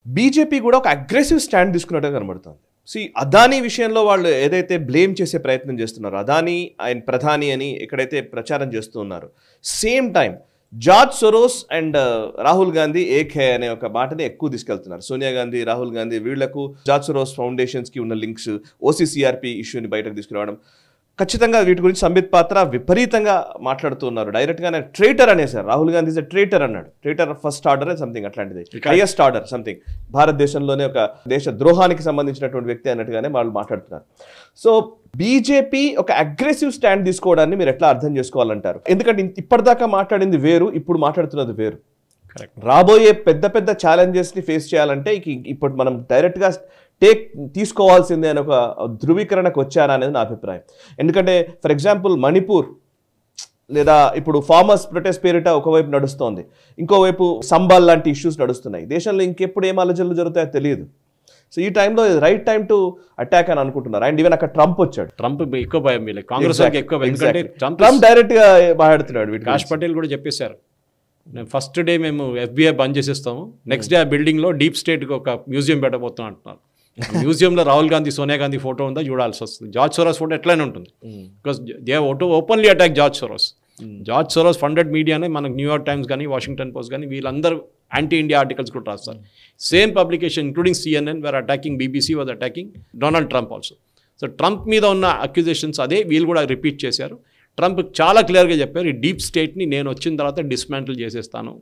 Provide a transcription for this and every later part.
BJP కూడా ఒక aggressive stand తీసుకున్నట్టుగా కనబడుతుంది. అదానీ విషయంలో వాళ్ళు ఏదైతే బ్లేమ్ చేసే ప్రయత్నం చేస్తున్నారో, అదానీ ఆయన ప్రధాని అని ఎక్కడైతే ప్రచారం చేస్తూ ఉన్నారు, same time George Soros and Rahul Gandhi ఏక్ హై అనే ఒక మాటని ఎక్కువ తీసుకెళ్తున్నారు. సోనియా గాంధీ, రాహుల్ గాంధీ వీళ్లకు జార్జ్ సోరోస్ ఫౌండేషన్స్కి ఉన్న లింక్స్, ఓసీసీఆర్పీ ఇష్యూని బయటకు తీసుకురావడం, ఖచ్చితంగా వీటి గురించి సంబిత్ పాత్ర విపరీతంగా మాట్లాడుతూ ఉన్నారు. డైరెక్ట్గా ఆయన ట్రేటర్ అనేసారు. Rahul Gandhi is a traitor అన్నాడు. ట్రేటర్ ఫస్ట్ ఆర్డర్ సంథింగ్ అట్లాంటిది, హైయెస్ట్ ఆర్డర్ సంథింగ్, భారతదేశంలోనే ఒక దేశ ద్రోహానికి సంబంధించినటువంటి వ్యక్తి అన్నట్టుగానే వాళ్ళు మాట్లాడుతున్నారు. సో బీజేపీ ఒక అగ్రెసివ్ స్టాండ్ తీసుకోవడాన్ని మీరు ఎట్లా అర్థం చేసుకోవాలంటారు? ఎందుకంటే ఇప్పటిదాకా మాట్లాడింది వేరు, ఇప్పుడు మాట్లాడుతున్నది వేరు. రాబోయే పెద్ద పెద్ద ఛాలెంజెస్ని ఫేస్ చేయాలంటే ఇప్పుడు మనం డైరెక్ట్గా తీసుకోవాల్సిందే అని ఒక ధృవీకరణకు వచ్చారా అనేది నా అభిప్రాయం. ఎందుకంటే ఫర్ ఎగ్జాంపుల్ మణిపూర్ లేదా ఇప్పుడు ఫార్మర్స్ ప్రొటెస్ట్ పేరిట ఒకవైపు నడుస్తోంది, ఇంకోవైపు సంబాల్ లాంటి ఇష్యూస్ నడుస్తున్నాయి. దేశంలో ఇంకెప్పుడు ఏం అలజడులు జరుగుతాయో తెలియదు. సో ఈ టైంలో రైట్ టైం టు అటాక్ అని అనుకుంటున్నారు. అండ్ ఈవెన్ అక్కడ ట్రంప్ వచ్చాడు. ట్రంప్ ఎక్కువ భయం, కాంగ్రెస్ ట్రంప్ డైరెక్ట్ గా మాట్లాడుతున్నాడు. కాష్ పటేల్ కూడా చెప్పేశారు, ఫస్ట్ డే మేము FBI బంద్ చేసేస్తాము, నెక్స్ట్ డే ఆ బిల్డింగ్లో డీప్ స్టేట్కి ఒక మ్యూజియం పెట్టబోతాం అంటున్నారు. మ్యూజియంలో రాహుల్ గాంధీ, సోనియా గాంధీ ఫోటో ఉందా చూడాల్సి వస్తుంది. జార్జ్ సోరోస్ ఫోటో ఎట్లయినా ఉంటుంది, because they openly attack George Soros. George Soros funded మీడియానే మనకు న్యూయార్క్ టైమ్స్ కానీ, వాషింగ్టన్ పోస్ట్ కానీ, వీళ్ళందరూ యాంటీ ఇండియా ఆర్టికల్స్ కూడా రాస్తారు. Same publication including CNN were attacking, BBC was attacking Donald Trump also. So Trump మీద ఉన్న అక్యూజేషన్స్ అదే వీళ్ళు కూడా రిపీట్ చేశారు. ట్రంప్ చాలా క్లియర్గా చెప్పారు, ఈ డీప్ స్టేట్ని నేను వచ్చిన తర్వాత డిస్మాంటిల్ చేసేస్తాను.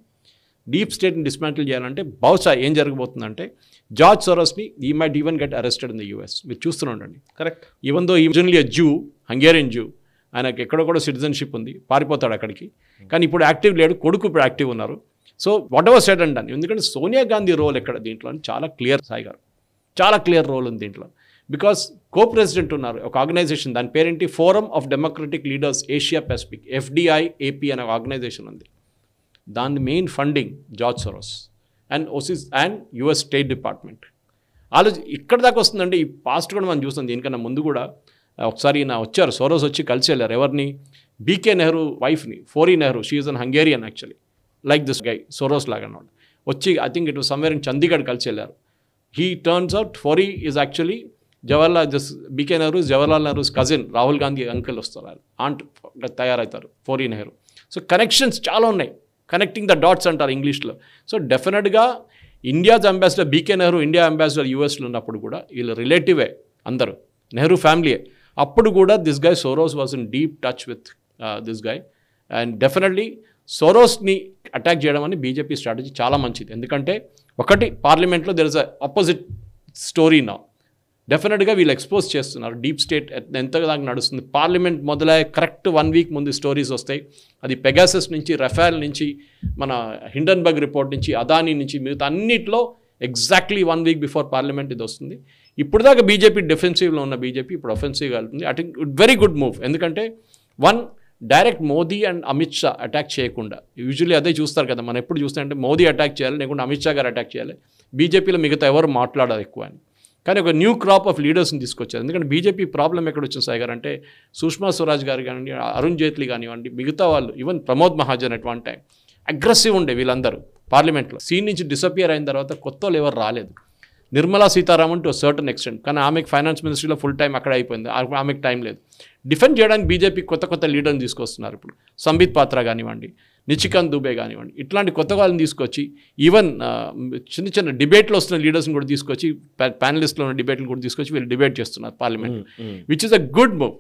డీప్ స్టేట్ని డిస్మాంటిల్ చేయాలంటే బహుశా ఏం జరగబోతుందంటే జార్జ్ సోరోస్ని he might even get arrested in the US. మీరు చూస్తున్నాండి. Correct. Even though evenly a Jew, Hungarian Jew, ఆయనకు ఎక్కడో సిటిజన్షిప్ ఉంది, పారిపోతాడు అక్కడికి. కానీ ఇప్పుడు యాక్టివ్ లేడు, కొడుకు ఇప్పుడు యాక్టివ్ ఉన్నారు. So what ever said and done. ఎందుకంటే సోనియా గాంధీ రోల్ ఎక్కడ దీంట్లో చాలా క్లియర్, సాయి గారు చాలా క్లియర్ రోల్ ఉంది దీంట్లో. బికాస్ కో-ప్రెసిడెంట్ ఉన్నారు ఒక ఆర్గనైజేషన్, దాని పేరేంటి, forum of democratic leaders Asia Pacific, FDI-AP అనే ఆర్గనైజేషన్ ఉంది. దాని main funding George Soros and US state department. ఇక్కడ దాకా వస్తుందంటే ఈ పాస్ట్ కూడా మనం చూస్తాం. దీనికన్నా ముందు కూడా ఒకసారి వచ్చారు, సోరోస్ వచ్చి కలిసి వెళ్ళారు. ఎవరిని? BK నెహ్రూ వైఫ్ని, Fori Nehru. She is an Hungarian actually, like this guy, Soros లాగా అన్నమాట. వచ్చి I think it was somewhere in Chandigarh కలిసి వెళ్ళారు. He turns out Fori is actually BK Nehru Jawaharlal Nehru's cousin, Rahul Gandhi uncle వస్తారు, ఆంట్ తయారవుతారు ఫోరీ నెహ్రూ. సో కనెక్షన్స్ చాలా ఉన్నాయి, కనెక్టింగ్ ద డాట్స్ అంటారు ఇంగ్లీష్లో. సో డెఫినెట్గా India's ambassador BK Nehru, India ambassador USలో ఉన్నప్పుడు కూడా వీళ్ళు రిలేటివే అందరూ, నెహ్రూ ఫ్యామిలీయే. అప్పుడు కూడా this guy Soros was in deep touch with this guy. And definitely సోరోస్ని అటాక్ చేయడం అని బీజేపీ స్ట్రాటజీ చాలా మంచిది. ఎందుకంటే ఒకటి, పార్లమెంట్లో there is a opposite story నా. డెఫినెట్గా వీళ్ళు ఎక్స్పోజ్ చేస్తున్నారు డీప్ స్టేట్ ఎంత దాకా నడుస్తుంది. పార్లమెంట్ మొదలై కరెక్ట్ 1 వీక్ ముందు స్టోరీస్ వస్తాయి. అది పెగాసస్ నుంచి, రఫేల్ నుంచి, మన హిండన్బర్గ్ రిపోర్ట్ నుంచి, అదానీ నుంచి, మిగతా అన్నిట్లో ఎగ్జాక్ట్లీ 1 వీక్ బిఫోర్ పార్లమెంట్ ఇది వస్తుంది. ఇప్పుడు దాకా బీజేపీ డిఫెన్సివ్లో ఉన్న బీజేపీ ఇప్పుడు అఫెన్సివ్గా వెళ్తుంది. I think very good move. ఎందుకంటే direct Modi and Amit Shah attack చేయకుండా, యూజువల్లీ అదే చూస్తారు కదా మనం ఎప్పుడు చూస్తామంటే మోదీ అటాక్ చేయాలి, లేకుంటే అమిత్ షా గారు అటాక్ చేయాలి, బీజేపీలో మిగతా ఎవరు మాట్లాడాలి ఎక్కువ అని. కానీ ఒక న్యూ క్రాప్ ఆఫ్ లీడర్స్ని తీసుకొచ్చారు. ఎందుకంటే బీజేపీ ప్రాబ్లం ఎక్కడ వచ్చింది సాయి గారు అంటే, సుష్మా స్వరాజ్ గారు కానివ్వండి, అరుణ్ జైట్లీ కానివ్వండి, మిగతా వాళ్ళు, even Pramod Mahajan at one time aggressive ఉండే వీళ్ళందరూ పార్లమెంట్లో. సీన్ నుంచి డిసపియర్ అయిన తర్వాత కొత్త వాళ్ళు ఎవరు రాలేదు. Nirmala Sitharaman to certain extent, కానీ ఆమెకు ఫైనాన్స్ మినిస్ట్రీలో ఫుల్ టైం అక్కడ అయిపోయింది, ఆమెకు టైం లేదు. డిఫెండ్ చేయడానికి బీజేపీ కొత్త లీడర్ని తీసుకొస్తున్నారు. ఇప్పుడు సంబిత్ పాత్ర కానివ్వండి, నిచికాంత్ దుబే కానివ్వండి, ఇట్లాంటి కొత్త వాళ్ళని తీసుకొచ్చి, ఈవెన్ చిన్న డిబేట్లో వస్తున్న లీడర్స్ని కూడా తీసుకొచ్చి, ప్యానలిస్ట్లో ఉన్న డిబేట్ని కూడా తీసుకొచ్చి వీళ్ళు డిబేట్ చేస్తున్నారు parliament, which is a good move.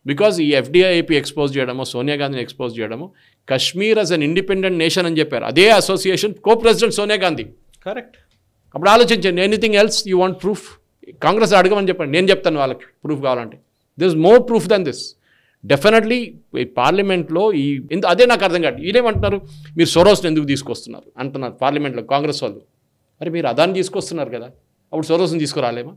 Because ఈ FDI-AP ఎక్స్పోజ్ చేయడమో, సోనియా గాంధీని ఎక్స్పోజ్ చేయడమో, Kashmir as an independent nation అని చెప్పారు అదే association co-president Sonia Gandhi. Correct. అప్పుడు ఆలోచించండి, anything else you want proof? Congress అడగమని చెప్పండి, నేను చెప్తాను వాళ్ళకి ప్రూఫ్ కావాలంటే. This is more proof than this. Definitely ఈ పార్లమెంట్లో అదే నాకు అర్థం కాదు. వీళ్ళేమంటున్నారు, మీరు సోరోస్ని ఎందుకు తీసుకొస్తున్నారు అంటున్నారు పార్లమెంట్లో కాంగ్రెస్ వాళ్ళు. మరి మీరు అదాన్ని తీసుకొస్తున్నారు కదా, అప్పుడు సోరోస్ని తీసుకురాలేమా?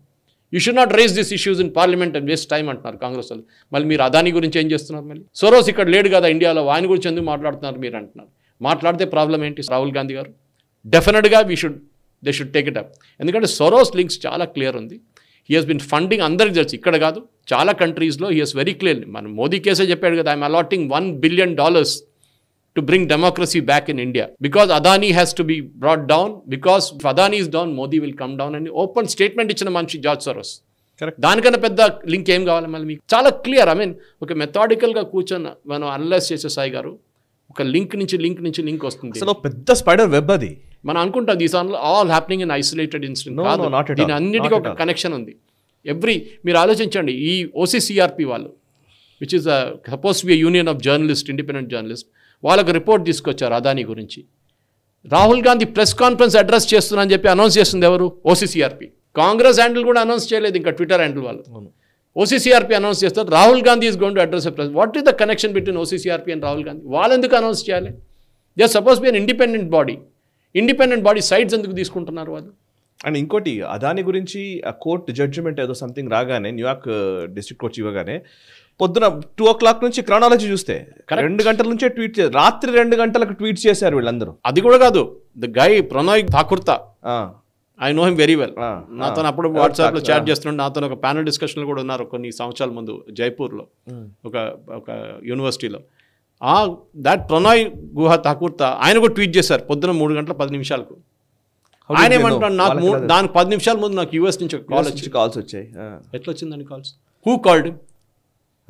You should not raise this issues in parliament and waste time అంటున్నారు కాంగ్రెస్ వాళ్ళు. మళ్ళీ మీరు అదాని గురించి ఏం చేస్తున్నారు? మళ్ళీ సోరోస్ ఇక్కడ లేడు కదా ఇండియాలో, ఆయన గురించి ఎందుకు మాట్లాడుతున్నారు మీరు అంటున్నారు. మాట్లాడితే ప్రాబ్లం ఏంటి రాహుల్ గాంధీ గారు? డెఫినెట్గా they should take it up. ఎందుకంటే సోరోస్ లింక్స్ చాలా క్లియర్ ఉంది. హీ హెస్ బిన్ ఫండింగ్, అందరికి తెలుసు, ఇక్కడ కాదు చాలా కంట్రీస్లో హీ హెస్ వెరీ క్లియర్. మన మోదీ కేసే చెప్పాడు కదా, I'm allotting $1 billion to bring democracy back in India. Because Adani has to be brought down. Because if Adani is down, Modi will come down. And open statement ఇచ్చిన మనిషి George Soros. దానికన్నా పెద్ద link ఏం కావాలి మళ్ళీ మీకు? చాలా clear. ఒక మెథాడికల్గా కూర్చొని మనం అనలైజ్ చేసే సాయి గారు ఒక లింక్ నుంచి లింక్ వస్తుంది. అసలు పెద్ద స్పైడర్ వెబ్ అది. మనం అనుకుంటాం these are all happening in isolated incident కాదు. దీని అన్నిటికీ ఒక కనెక్షన్ ఉంది. మీరు ఆలోచించండి, ఈ OCCRP వాళ్ళు which is supposed to be union of journalist, independent journalist, వాళ్ళకు రిపోర్ట్ తీసుకొచ్చారు అదానీ గురించి. Rahul Gandhi press conference address చేస్తున్నా అని చెప్పి అనౌన్స్ చేస్తుంది ఎవరు? OCCRP. కాంగ్రెస్ హ్యాండిల్ కూడా అనౌన్స్ చేయలేదు, ఇంకా ట్విట్టర్ హ్యాండిల్ వాళ్ళు. OCCRP అనౌన్స్ చేస్తారు Rahul Gandhi is going to address a press. What is the connection between OCCRP and Rahul Gandhi? వాళ్ళు ఎందుకు అనౌన్స్ చేయాలి? They are suppose be an independent body sides ఎందుకు తీసుకుంటున్నారు వాళ్ళు? అండ్ ఇంకోటి, అదాని గురించి ఆ కోర్టు జడ్జిమెంట్ ఏదో సంథింగ్ రాగానే, న్యూయార్క్ డిస్ట్రిక్ట్ కోర్ట్ ఇవ్వగానే పొద్దున 2 o'clock నుంచి క్రానాలజీ చూస్తే 2 గంటల నుంచే ట్వీట్ చేశారు. రాత్రి 2 గంటలకు ట్వీట్ చేశారు వీళ్ళందరూ. అది కూడా కాదు, the guy Pranoy Thakurta, I know him very well. నాతో అప్పుడు వాట్సాప్లో చాట్ చేస్తున్నాడు. నాతో ఒక ప్యానల్ డిస్కషన్లు కూడా ఉన్నారు కొన్ని సంవత్సరాల ముందు జైపూర్లో ఒక యూనివర్సిటీలో. దాట్ ప్రణయ్ గుహ ఠాకూర్తా ఆయన కూడా ట్వీట్ చేశారు పొద్దున 3:10 ఆయన ఏమంటాడు, నాకు దానికి 10 నిమిషాల ముందు నాకు US నుంచి కాల్స్ వచ్చాయి. ఎట్లా వచ్చిందని కాల్స్? Who called?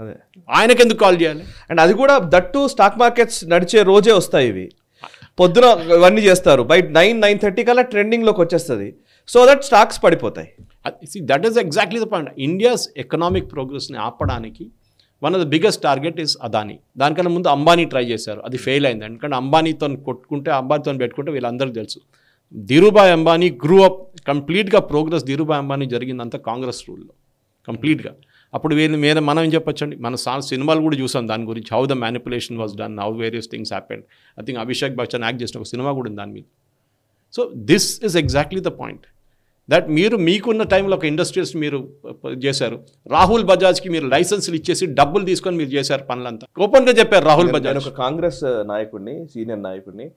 అదే ఆయనకి ఎందుకు కాల్ చేయాలి? అండ్ అది కూడా దట్టు స్టాక్ మార్కెట్స్ నడిచే రోజే వస్తాయి ఇవి. పొద్దున ఇవన్నీ చేస్తారు, బై 9-9:30 కల్లా ట్రెండింగ్లోకి వచ్చేస్తుంది. సో దట్ స్టాక్స్ పడిపోతాయి. That is exactly the point. India's economic ప్రోగ్రెస్ని ఆపడానికి one of the biggest target is Adani. దానికన్నా ముందు అంబానీ ట్రై చేశారు, అది ఫెయిల్ అయింది. ఎందుకంటే అంబానీతో పెట్టుకుంటే వీళ్ళందరికీ తెలుసు. ధీరుభాయ్ అంబానీ గ్రూ అప్ కంప్లీట్గా ప్రోగ్రెస్ ధీరుభాయ్ అంబానీ జరిగిందంతా కాంగ్రెస్ రూల్లో కంప్లీట్గా. అప్పుడు మీద మనం ఏం చెప్పొచ్చండి, మన సినిమాలు కూడా చూసాం దాని గురించి, how the manipulation was done, how various things happened. I think Abhishek Bachchan act చేసిన ఒక సినిమా కూడా ఉంది దాని మీద. So this is exactly the point that మీకున్న టైంలో ఒక ఇండస్ట్రియల్స్ మీరు చేశారు. రాహుల్ బజాజ్కి మీరు లైసెన్సులు ఇచ్చేసి డబ్బులు తీసుకొని మీరు చేశారు పనులంతా. ఓపెన్గా చెప్పారు రాహుల్ బజాజ్. ఒక కాంగ్రెస్ నాయకుడిని, సీనియర్ నాయకుడిని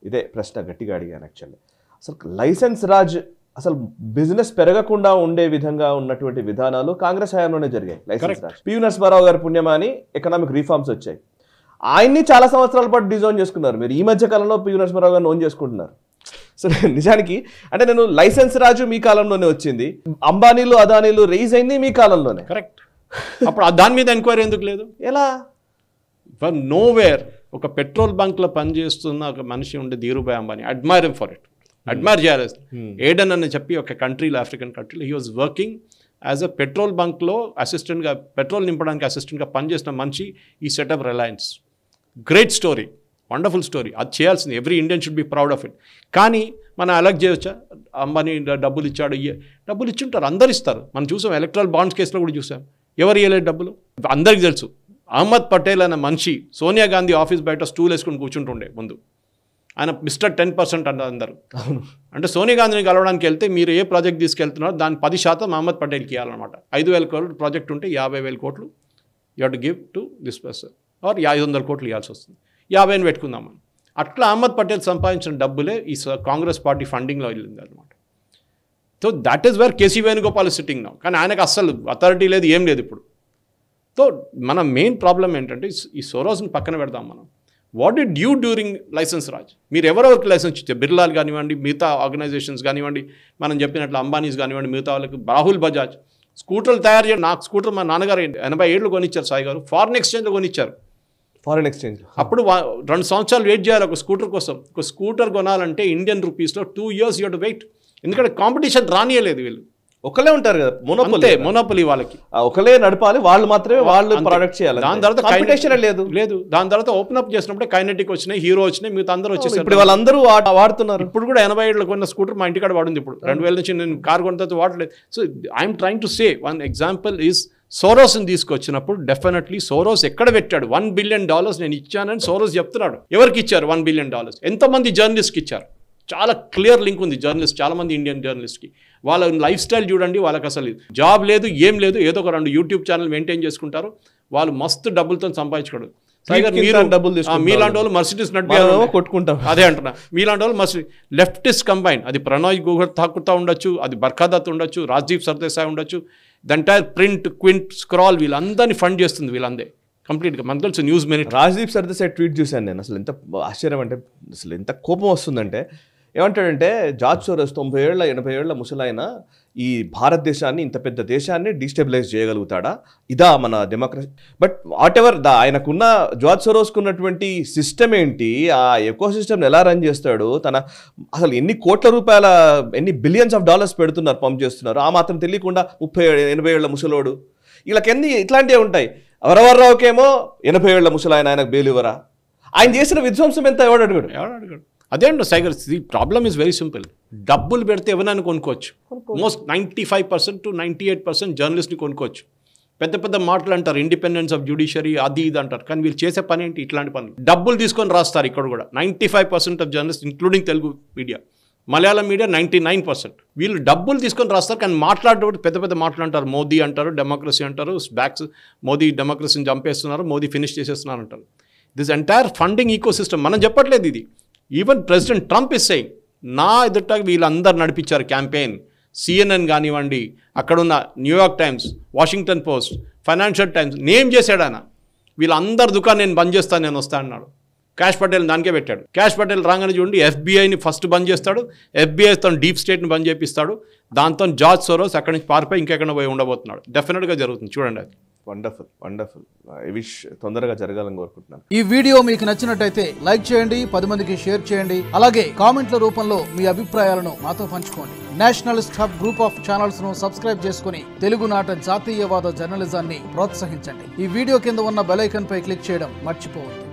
ఇదే ప్రశ్న గట్టిగా అడిగాను. యాక్చువల్లీ అసలు లైసెన్స్ రాజ్, అసలు బిజినెస్ పెరగకుండా ఉండే విధంగా ఉన్నటువంటి విధానాలు కాంగ్రెస్ హయాంలోనే జరిగాయి. లైసెన్స్ రాజ్, పివి నరసింహారావు గారి పుణ్యమాని ఎకనామిక్ రిఫార్మ్స్ వచ్చాయి. ఆయన్ని చాలా సంవత్సరాల పాటు డిజైన్ చేసుకున్నారు. మీరు ఈ మధ్య కాలంలో పివి నరసింహారావు గారిని ఓన్ చేసుకుంటున్నారు. సో నిజానికి అంటే నేను లైసెన్స్ రాజు మీ కాలంలోనే వచ్చింది, అంబానీలు అదానీలు రైజ్ అయింది మీ కాలంలోనే. కరెక్ట్. అప్పుడు దాని మీద ఎంక్వైరీ ఎందుకు లేదు? ఎలా? ఫర్ నోవేర్ ఒక పెట్రోల్ బంక్లో పనిచేస్తున్న ఒక మనిషి ఉండే Dhirubhai Ambani, admire for it, admire చేయాలి. ఏడెన్ అని చెప్పి ఒక కంట్రీలో, ఆఫ్రికన్ కంట్రీలో he was working as a petrol బంక్లో అసిస్టెంట్గా, పెట్రోల్ నింపడానికి అసిస్టెంట్గా పనిచేసిన మనిషి ఈ setup Reliance. Great story, wonderful story. అది చేయాల్సింది. Every Indian should be proud of it. కానీ మనం అలెక్ట్ చేయవచ్చా? అంబానీ డబ్బులు ఇచ్చాడు, డబ్బులు ఇచ్చుంటారు, అందరు ఇస్తారు. మనం చూసాం ఎలక్ట్రల్ బాండ్స్ కేసులో కూడా చూసాం. ఎవరు ఇవ్వలేదు డబ్బులు? అందరికీ తెలుసు. అహ్మద్ పటేల్ అనే మనిషి సోనియా గాంధీ ఆఫీస్ బయట స్టూల్ వేసుకుని కూర్చుంటుండే ముందు. ఆయన మిస్టర్ 10% అన్నారు అందరు. అంటే సోనియా గాంధీని కలవడానికి వెళ్తే మీరు ఏ ప్రాజెక్ట్ తీసుకెళ్తున్నారో దాని 10% అహ్మద్ పటేల్కి ఇవ్వాలన్నమాట. 5,000 కోట్లు ప్రాజెక్ట్ ఉంటే 50,000 కోట్లు you have to give to this person, or 500 కోట్లు ఇవ్వాల్సి వస్తుంది. 50 పెట్టుకుందాం మనం. అట్లా అహ్మద్ పటేల్ సంపాదించిన డబ్బులే ఈ కాంగ్రెస్ పార్టీ ఫండింగ్లో వెళ్ళింది అనమాట. So that is where KC Venugopal sitting now. కానీ ఆయనకు అస్సలు అథారిటీ లేదు, ఏం లేదు ఇప్పుడు. సో మన మెయిన్ ప్రాబ్లం ఏంటంటే ఈ సోరోస్ని పక్కన పెడదాం మనం. What did you during licence Raj? మీరు ఎవరెవరికి లైసెన్స్ ఇచ్చారు? బిర్లాలు కానివ్వండి, మిగతా ఆర్గనైజేషన్స్ కానివ్వండి, మనం చెప్పినట్లు అంబానీస్ కానివ్వండి, మిగతా వాళ్ళకి, రాహుల్ బజాజ్ స్కూటర్లు తయారు చేయడం. నాకు స్కూటర్ మా నాన్నగారు 87 కొనిచ్చారు సాయి గారు, ఫారెన్ ఎక్స్చేంజ్లో కొనిచ్చారు. ఫారెన్ ఎక్స్చేంజ్ అప్పుడు 2 సంవత్సరాలు వెయిట్ చేయాలి ఒక స్కూటర్ కోసం. ఒక స్కూటర్ కొనాలంటే ఇండియన్ రూపీస్లో 2 years యూ టు వెయిట్. ఎందుకంటే కాంపిటీషన్ రానియలేదు. వీళ్ళు ఒకళ్ళే ఉంటారు కదా, మోనోపొలీ వాళ్ళకి ఒకళ్ళే నడపాలి, వాళ్ళు మాత్రమే వాళ్ళు ప్రొడక్ట్ చేయాలి. దాని తర్వాత కాంపిటీషన్ లేదు. దాని తర్వాత ఓపెన్ అప్ చేసినప్పుడు కైనెటిక్ వచ్చినాయి, హీరో వచ్చినాయి, మిగతా అందరూ వచ్చేసారు. ఇప్పుడు వాళ్ళందరూ వాడుతున్నారు. ఇప్పుడు కూడా 87లో కొన్న స్కూటర్ మా ఇంటికాడ వాడింది. ఇప్పుడు 2000 నుంచి నేను కార్ కొన్న తర్వాత వాడలేదు. So I'm trying to say one example is సోరోస్ని తీసుకొచ్చినప్పుడు డెఫినెట్లీ సోరోస్ ఎక్కడ పెట్టాడు? $1 billion నేను ఇచ్చానని సోరోస్ చెప్తున్నాడు. ఎవరికి ఇచ్చారు $1 billion? ఎంతమంది జర్నలిస్ట్కి ఇచ్చారు? చాలా క్లియర్ లింక్ ఉంది. జర్నలిస్ట్, చాలామంది ఇండియన్ జర్నలిస్ట్కి వాళ్ళ లైఫ్ స్టైల్ చూడండి. వాళ్ళకి అసలు జాబ్ లేదు, ఏం లేదు, ఏదో ఒక 2 యూట్యూబ్ ఛానల్ మెయింటైన్ చేసుకుంటారు. వాళ్ళు మస్తు డబ్బులతో సంపాదించుకోడు. మీలాంటి వాళ్ళు మర్సిడీస్ కొట్టుకుంటారు. అదే అంటున్నా, మీలాంటి వాళ్ళు మర్సిడీస్ లెఫ్టిస్ట్ కంబైన్. అది ప్రణయ్ ఠాకూర్తా ఉండొచ్చు, అది బర్ఖాదత్ ఉండొచ్చు, రాజ్దీప్ సర్దేశాయ్ ఉండొచ్చు. The entire print, quint, scroll వీళ్ళందరినీ ఫండ్ చేస్తుంది వీళ్ళందే. కంప్లీట్గా మనకు తెలుసు news minute. Rajdeep Sardesai tweet చూశాను నేను. అసలు ఎంత ఆశ్చర్యం అంటే, అసలు ఎంత కోపం వస్తుందంటే, ఏమంటాడంటే జార్జ్ సోరోస్ 90 ఏళ్ళ 80 ఏళ్ళ ముసలాయన ఈ భారతదేశాన్ని, ఇంత పెద్ద దేశాన్ని డీస్టెబిలైజ్ చేయగలుగుతాడా? ఇదా మన డెమోక్రసీ? బట్ వాట్ ఎవర్ ఆయనకున్న జార్జ్ సోరోస్కు ఉన్నటువంటి సిస్టమ్ ఏంటి, ఆ ఎకో సిస్టమ్ని ఎలా రన్ చేస్తాడు, అసలు ఎన్ని కోట్ల రూపాయల, ఎన్ని బిలియన్స్ ఆఫ్ డాలర్స్ పెడుతున్నారు, పంప్ చేస్తున్నారు, ఆ మాత్రం తెలియకుండా 30-80 ఏళ్ళ ముసలోడు. వీళ్ళకెన్ని ఇట్లాంటివే ఉంటాయి. వరవర్రావుకేమో 80 ఏళ్ళ ముసలాయన, ఆయనకు బెయిల్ ఇవ్వరా? ఆయన చేసిన విధ్వంసం ఎంత ఎవడు అడుగుడు? అదే అండి సైగర్, the problem is very simple. డబ్బులు పెడితే ఎవరైనా కొనుక్కోవచ్చు. మోస్ట్ 95% to 98% జర్నలిస్ట్ని కొనుక్కోవచ్చు. పెద్ద పెద్ద మాటలు అంటారు, ఇండిపెండెన్స్ ఆఫ్ జ్యుడిషియరీ, అది ఇది అంటారు. కానీ వీళ్ళు చేసే పని ఏంటి? ఇట్లాంటి పనులు. డబ్బులు తీసుకొని రాస్తారు. ఇక్కడ కూడా 95% of journalist, including Telugu media, Malayalam media 99%. వీళ్ళు డబ్బులు తీసుకొని రాస్తారు. కానీ మాట్లాడేటప్పుడు పెద్ద పెద్ద మాటలు అంటారు. మోదీ అంటారు, డెమోక్రసీ అంటారు, బ్యాక్స్ మోదీ డెమోక్రసీని చంపేస్తున్నారు, మోదీ ఫినిష్ చేసేస్తున్నారు అంటారు. This entire funding ecosystem మనం చెప్పట్లేదు ఇది. Even president Trump is saying, నా ఎదుట వీళ్ళందరూ నడిపించారు క్యాంపెయిన్. సిఎన్ఎన్ కానివ్వండి, అక్కడున్న New York Times, Washington Post, Financial Times name చేశాడు ఆయన. వీళ్ళందరి దుకాణం నేను బంద్ చేస్తాను, నేను వస్తా అన్నాడు. క్యాష్ పటేల్ దానికే పెట్టాడు. క్యాష్ పటేల్ రాగానే చూడండి, ఎఫ్బీఐని ఫస్ట్ బంద్ చేస్తాడు, ఎఫ్బీఐ తను డీప్ స్టేట్ని బంద్ చేపిస్తాడు. దాంతో జార్జ్ సోరోస్ అక్కడి నుంచి పారిపోయి ఇంకెక్కడ పోయి ఉండబోతున్నాడు. డెఫినెట్గా జరుగుతుంది, చూడండి. అది వండర్ఫుల్ వండర్ఫుల్. ఐ విష్ తొందరగా జరగాలని కోరుకుంటున్నాను. ఈ వీడియో మీకు నచ్చినట్టయితే లైక్ చేయండి, 10 మందికి షేర్ చేయండి. అలాగే కామెంట్ల రూపంలో మీ అభిప్రాయాలను మాతో పంచుకోండి. Nationalist hub group of channels ను సబ్స్క్రైబ్ చేసుకుని తెలుగునాట జాతీయవాద జర్నలిజాన్ని ప్రోత్సహించండి. ఈ వీడియో కింద ఉన్న బెల్ ఐకాన్ పై క్లిక్ చేయడం మర్చిపోవద్దు.